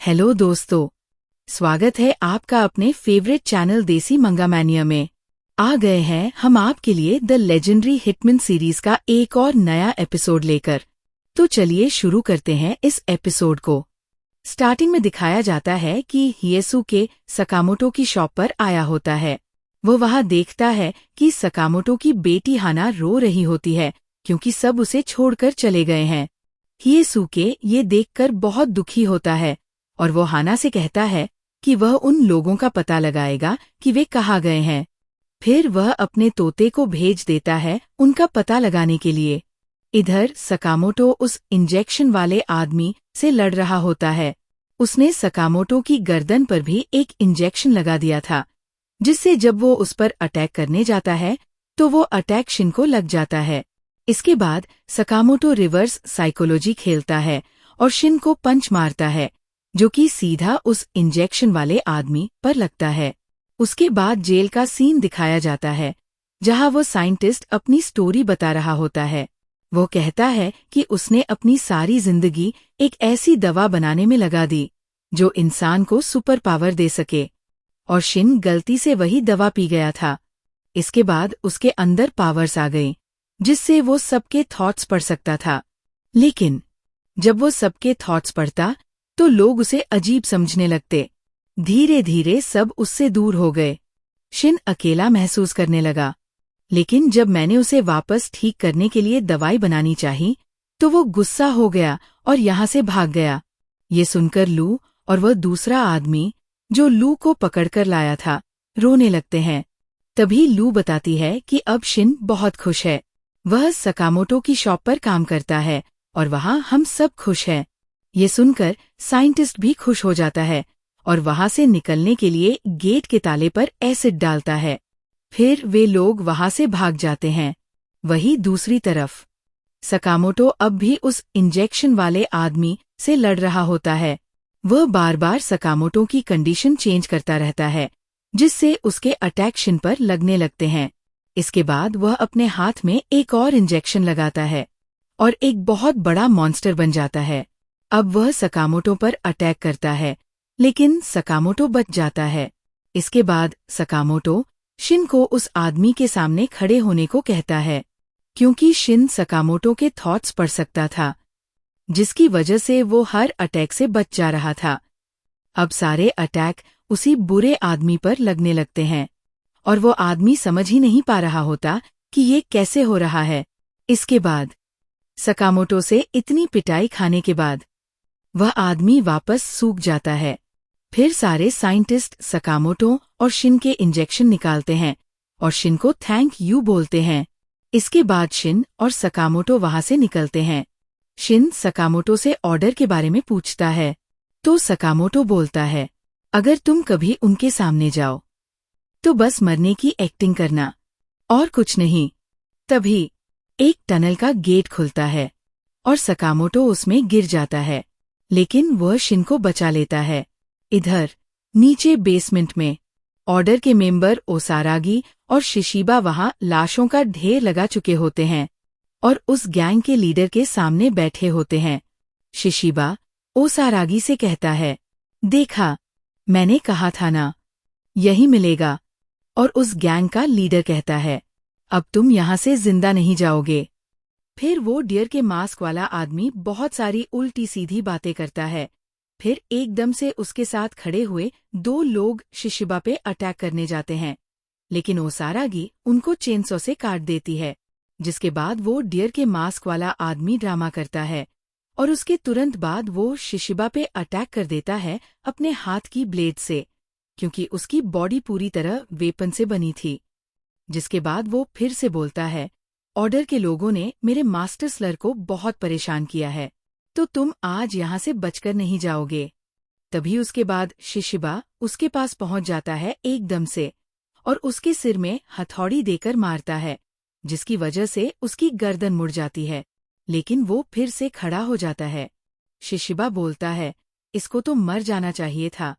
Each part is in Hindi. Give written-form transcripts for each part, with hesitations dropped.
हेलो दोस्तों, स्वागत है आपका अपने फेवरेट चैनल देसी मंगा मैनिया में। आ गए हैं हम आपके लिए द लेजेंडरी हिटमैन सीरीज का एक और नया एपिसोड लेकर। तो चलिए शुरू करते हैं इस एपिसोड को। स्टार्टिंग में दिखाया जाता है कि हिएसुके सकामोटो की शॉप पर आया होता है। वो वहां देखता है कि सकामोटो की बेटी हाना रो रही होती है क्योंकि सब उसे छोड़कर चले गए हैं। हिएसुके ये देखकर बहुत दुखी होता है और वो हाना से कहता है कि वह उन लोगों का पता लगाएगा कि वे कहाँ गए हैं। फिर वह अपने तोते को भेज देता है उनका पता लगाने के लिए। इधर सकामोटो उस इंजेक्शन वाले आदमी से लड़ रहा होता है। उसने सकामोटो की गर्दन पर भी एक इंजेक्शन लगा दिया था, जिससे जब वो उस पर अटैक करने जाता है तो वो अटैक शिन को लग जाता है। इसके बाद सकामोटो रिवर्स साइकोलॉजी खेलता है और शिन को पंच मारता है, जो कि सीधा उस इंजेक्शन वाले आदमी पर लगता है। उसके बाद जेल का सीन दिखाया जाता है, जहां वो साइंटिस्ट अपनी स्टोरी बता रहा होता है। वो कहता है कि उसने अपनी सारी जिंदगी एक ऐसी दवा बनाने में लगा दी जो इंसान को सुपर पावर दे सके, और शिन गलती से वही दवा पी गया था। इसके बाद उसके अंदर पावर्स आ गई, जिससे वो सबके थॉट्स पढ़ सकता था। लेकिन जब वो सबके थॉट्स पढ़ता तो लोग उसे अजीब समझने लगते। धीरे धीरे सब उससे दूर हो गए। शिन अकेला महसूस करने लगा। लेकिन जब मैंने उसे वापस ठीक करने के लिए दवाई बनानी चाही, तो वो गुस्सा हो गया और यहाँ से भाग गया। ये सुनकर लू और वह दूसरा आदमी जो लू को पकड़कर लाया था, रोने लगते हैं। तभी लू बताती है कि अब शिन बहुत खुश है। वह सकामोटो की शॉप पर काम करता है और वहाँ हम सब खुश हैं। ये सुनकर साइंटिस्ट भी खुश हो जाता है और वहां से निकलने के लिए गेट के ताले पर एसिड डालता है। फिर वे लोग वहां से भाग जाते हैं। वहीं दूसरी तरफ सकामोटो अब भी उस इंजेक्शन वाले आदमी से लड़ रहा होता है। वह बार बार सकामोटो की कंडीशन चेंज करता रहता है, जिससे उसके अटैक शिन पर लगने लगते हैं। इसके बाद वह अपने हाथ में एक और इंजेक्शन लगाता है और एक बहुत बड़ा मॉन्स्टर बन जाता है। अब वह सकामोटो पर अटैक करता है, लेकिन सकामोटो बच जाता है। इसके बाद सकामोटो शिन को उस आदमी के सामने खड़े होने को कहता है, क्योंकि शिन सकामोटो के थॉट्स पढ़ सकता था, जिसकी वजह से वो हर अटैक से बच जा रहा था। अब सारे अटैक उसी बुरे आदमी पर लगने लगते हैं और वो आदमी समझ ही नहीं पा रहा होता कि ये कैसे हो रहा है। इसके बाद सकामोटो से इतनी पिटाई खाने के बाद वह आदमी वापस सूख जाता है। फिर सारे साइंटिस्ट सकामोटो और शिन के इंजेक्शन निकालते हैं और शिन को थैंक यू बोलते हैं। इसके बाद शिन और सकामोटो वहां से निकलते हैं। शिन सकामोटो से ऑर्डर के बारे में पूछता है, तो सकामोटो बोलता है, अगर तुम कभी उनके सामने जाओ तो बस मरने की एक्टिंग करना और कुछ नहीं। तभी एक टनल का गेट खुलता है और सकामोटो उसमें गिर जाता है, लेकिन वह शिन को बचा लेता है। इधर नीचे बेसमेंट में ऑर्डर के मेंबर ओसारागी और शिशिबा वहां लाशों का ढेर लगा चुके होते हैं और उस गैंग के लीडर के सामने बैठे होते हैं। शिशिबा ओसारागी से कहता है, देखा, मैंने कहा था ना, यही मिलेगा। और उस गैंग का लीडर कहता है, अब तुम यहाँ से जिंदा नहीं जाओगे। फिर वो डियर के मास्क वाला आदमी बहुत सारी उल्टी सीधी बातें करता है। फिर एकदम से उसके साथ खड़े हुए दो लोग शिशिबा पे अटैक करने जाते हैं, लेकिन ओसारागी उनको चेनसो से काट देती है। जिसके बाद वो डियर के मास्क वाला आदमी ड्रामा करता है और उसके तुरंत बाद वो शिशिबा पे अटैक कर देता है अपने हाथ की ब्लेड से, क्योंकि उसकी बॉडी पूरी तरह वेपन से बनी थी। जिसके बाद वो फिर से बोलता है, ऑर्डर के लोगों ने मेरे मास्टर स्लर को बहुत परेशान किया है, तो तुम आज यहाँ से बचकर नहीं जाओगे। तभी उसके बाद शिशिबा उसके पास पहुंच जाता है एकदम से और उसके सिर में हथौड़ी देकर मारता है, जिसकी वजह से उसकी गर्दन मुड़ जाती है, लेकिन वो फिर से खड़ा हो जाता है। शिशिबा बोलता है, इसको तो मर जाना चाहिए था।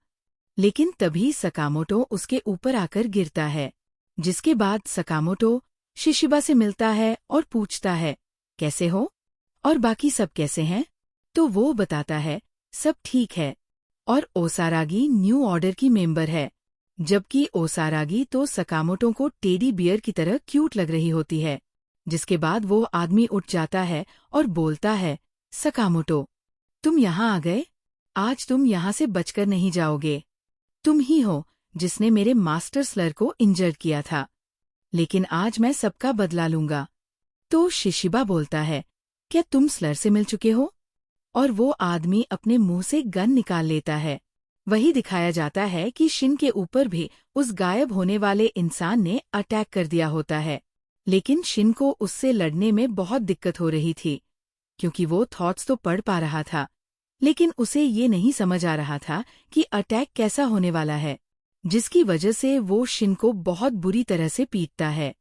लेकिन तभी सकामोटो उसके ऊपर आकर गिरता है। जिसके बाद सकामोटो शिशिबा से मिलता है और पूछता है, कैसे हो और बाकी सब कैसे हैं? तो वो बताता है, सब ठीक है, और ओसारागी न्यू ऑर्डर की मेंबर है, जबकि ओसारागी तो सकामोटो को टेडी बियर की तरह क्यूट लग रही होती है। जिसके बाद वो आदमी उठ जाता है और बोलता है, सकामोटो, तुम यहाँ आ गए? आज तुम यहाँ से बचकर नहीं जाओगे। तुम ही हो जिसने मेरे मास्टर स्लर को इंजर्ड किया था, लेकिन आज मैं सबका बदला लूंगा। तो शिशिबा बोलता है, क्या तुम स्लर से मिल चुके हो? और वो आदमी अपने मुंह से गन निकाल लेता है। वही दिखाया जाता है कि शिन के ऊपर भी उस गायब होने वाले इंसान ने अटैक कर दिया होता है, लेकिन शिन को उससे लड़ने में बहुत दिक्कत हो रही थी, क्योंकि वो थॉट्स तो पढ़ पा रहा था, लेकिन उसे ये नहीं समझ आ रहा था कि अटैक कैसा होने वाला है, जिसकी वजह से वो शिन को बहुत बुरी तरह से पीटता है।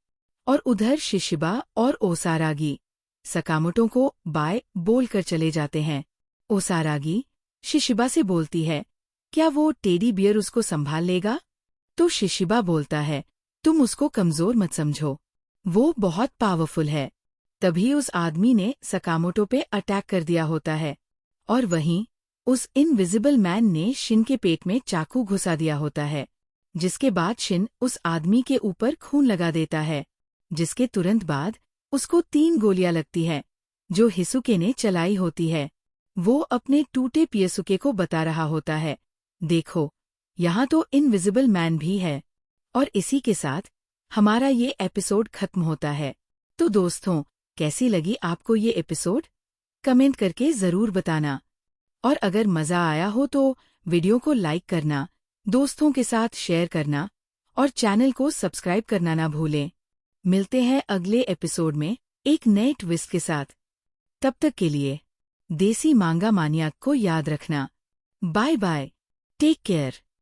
और उधर शिशिबा और ओसारागी सकामोटो को बाय बोलकर चले जाते हैं। ओसारागी शिशिबा से बोलती है, क्या वो टेडी बियर उसको संभाल लेगा? तो शिशिबा बोलता है, तुम उसको कमजोर मत समझो, वो बहुत पावरफुल है। तभी उस आदमी ने सकामोटो पे अटैक कर दिया होता है, और वहीं उस इनविजिबल मैन ने शिन के पेट में चाकू घुसा दिया होता है, जिसके बाद शिन उस आदमी के ऊपर खून लगा देता है, जिसके तुरंत बाद उसको 3 गोलियां लगती है, जो हिसुके ने चलाई होती है। वो अपने टूटे पियसुके को बता रहा होता है, देखो, यहाँ तो इनविजिबल मैन भी है। और इसी के साथ हमारा ये एपिसोड खत्म होता है। तो दोस्तों, कैसी लगी आपको ये एपिसोड? कमेंट करके ज़रूर बताना। और अगर मज़ा आया हो तो वीडियो को लाइक करना, दोस्तों के साथ शेयर करना और चैनल को सब्सक्राइब करना ना भूलें। मिलते हैं अगले एपिसोड में एक नए ट्विस्ट के साथ। तब तक के लिए देसी मांगा मानियाक को याद रखना। Bye bye, take care.